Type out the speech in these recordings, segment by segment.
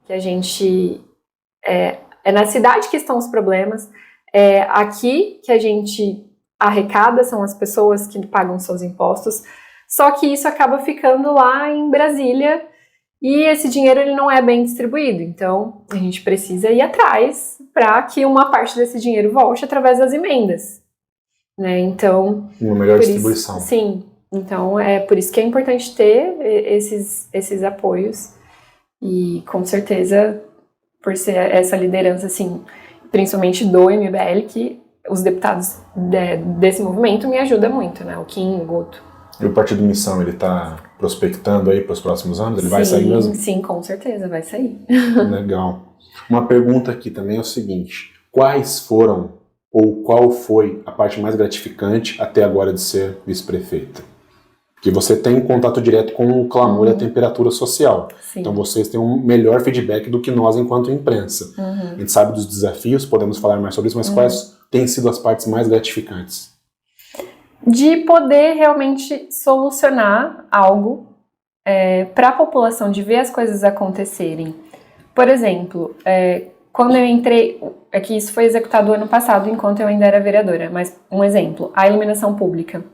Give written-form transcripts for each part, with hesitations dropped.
que a gente... É na cidade que estão os problemas, é aqui que a gente arrecada, são as pessoas que pagam seus impostos, só que isso acaba ficando lá em Brasília e esse dinheiro ele não é bem distribuído, então a gente precisa ir atrás para que uma parte desse dinheiro volte através das emendas, né? Então, uma melhor distribuição. Sim, então é por isso que é importante ter esses apoios e com certeza por ser essa liderança assim, principalmente do MBL, que os deputados desse movimento me ajudam muito, né? O Kim, o Guto. E o Partido Missão, ele está prospectando aí para os próximos anos? Ele vai sair mesmo? Sim, com certeza, vai sair. Legal. Uma pergunta aqui também é o seguinte: quais foram ou qual foi a parte mais gratificante até agora de ser vice-prefeita? Que você tem um contato direto com o clamor e a temperatura social. Sim. Então vocês têm um melhor feedback do que nós enquanto imprensa. A gente sabe dos desafios, podemos falar mais sobre isso, mas quais têm sido as partes mais gratificantes? De poder realmente solucionar algo para a população, de ver as coisas acontecerem. Por exemplo, quando eu entrei, que isso foi executado ano passado, enquanto eu ainda era vereadora, mas um exemplo, a iluminação pública.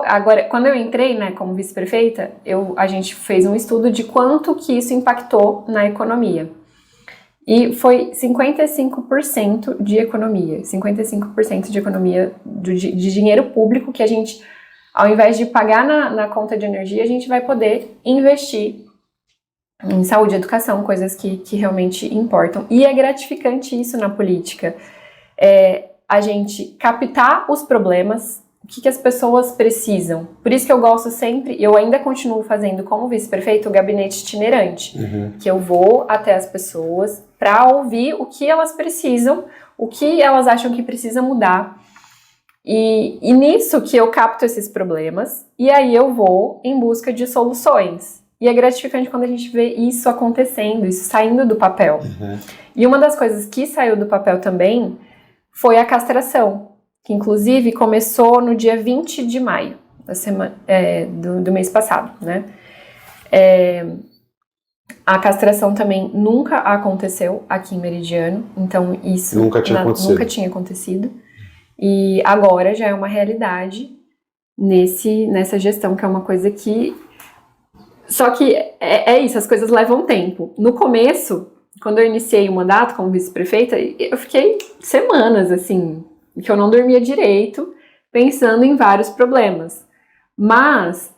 Agora, quando eu entrei, né, como vice-prefeita, a gente fez um estudo de quanto que isso impactou na economia. E foi 55% de economia. 55% de economia de dinheiro público que a gente, ao invés de pagar na conta de energia, a gente vai poder investir em saúde e educação, coisas que realmente importam. E é gratificante isso na política. A gente captar os problemas, o que as pessoas precisam. Por isso que eu gosto sempre, eu ainda continuo fazendo como vice-prefeito o gabinete itinerante, que eu vou até as pessoas para ouvir o que elas precisam, o que elas acham que precisa mudar. E nisso que eu capto esses problemas, e aí eu vou em busca de soluções. E é gratificante quando a gente vê isso acontecendo, isso saindo do papel. E uma das coisas que saiu do papel também foi a castração, que inclusive começou no dia 20 de maio do mês passado, né? A castração também nunca aconteceu aqui em Meridiano, então isso nunca tinha acontecido. E agora já é uma realidade nessa gestão, que é uma coisa que... Só que é isso, as coisas levam tempo. No começo, quando eu iniciei o mandato como vice-prefeita, eu fiquei semanas, assim, que eu não dormia direito, pensando em vários problemas. Mas,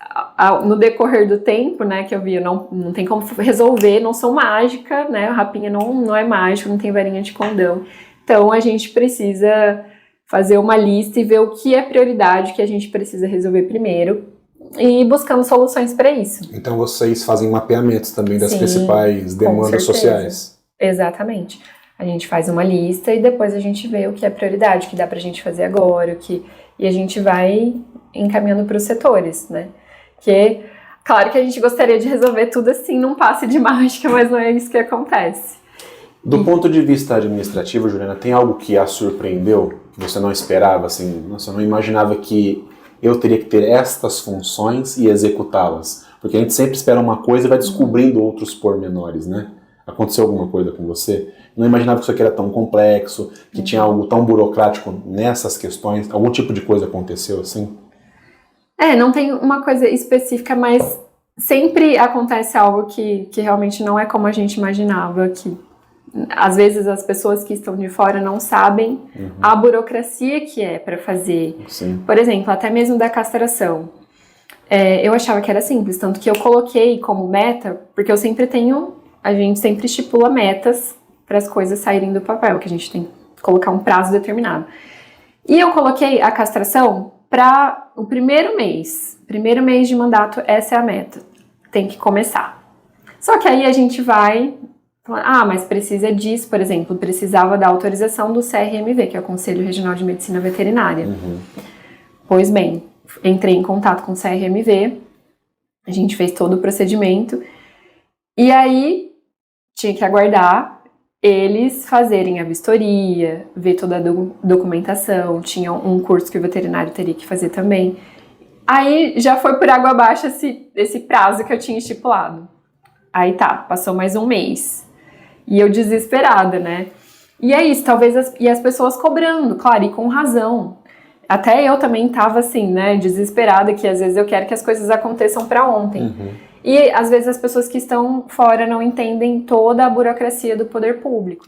no decorrer do tempo, né, que eu vi, não tem como resolver, não sou mágica, né, o Rapinha não é mágico, não tem varinha de condão. Então, a gente precisa fazer uma lista e ver o que é prioridade, que a gente precisa resolver primeiro, e buscando soluções para isso. Então, vocês fazem mapeamentos também das principais demandas sociais? Exatamente. A gente faz uma lista e depois a gente vê o que é prioridade, o que dá pra gente fazer agora, e a gente vai encaminhando para os setores, né? Que, claro que a gente gostaria de resolver tudo assim num passe de mágica, mas não é isso que acontece. Do ponto de vista administrativo, Juliana, tem algo que a surpreendeu, que você não esperava, assim, você não imaginava que eu teria que ter estas funções e executá-las? Porque a gente sempre espera uma coisa e vai descobrindo outros pormenores, né? Aconteceu alguma coisa com você? Não imaginava que isso aqui era tão complexo, que tinha algo tão burocrático nessas questões? Algum tipo de coisa aconteceu assim? Não tem uma coisa específica, mas sempre acontece algo que realmente não é como a gente imaginava, que às vezes as pessoas que estão de fora não sabem a burocracia que é para fazer. Sim. Por exemplo, até mesmo da castração. Eu achava que era simples, tanto que eu coloquei como meta, porque a gente sempre estipula metas para as coisas saírem do papel, que a gente tem que colocar um prazo determinado. E eu coloquei a castração para o primeiro mês de mandato, essa é a meta, tem que começar. Só que aí a gente vai, mas precisa disso, por exemplo, precisava da autorização do CRMV, que é o Conselho Regional de Medicina Veterinária. Pois bem, entrei em contato com o CRMV, a gente fez todo o procedimento, e aí tinha que aguardar eles fazerem a vistoria, ver toda a documentação, tinha um curso que o veterinário teria que fazer também. Aí já foi por água abaixo esse prazo que eu tinha estipulado. Aí tá, passou mais um mês. E eu desesperada, né? E é isso, talvez as pessoas cobrando, claro, e com razão. Até eu também tava assim, né, desesperada, que às vezes eu quero que as coisas aconteçam para ontem. E às vezes as pessoas que estão fora não entendem toda a burocracia do poder público.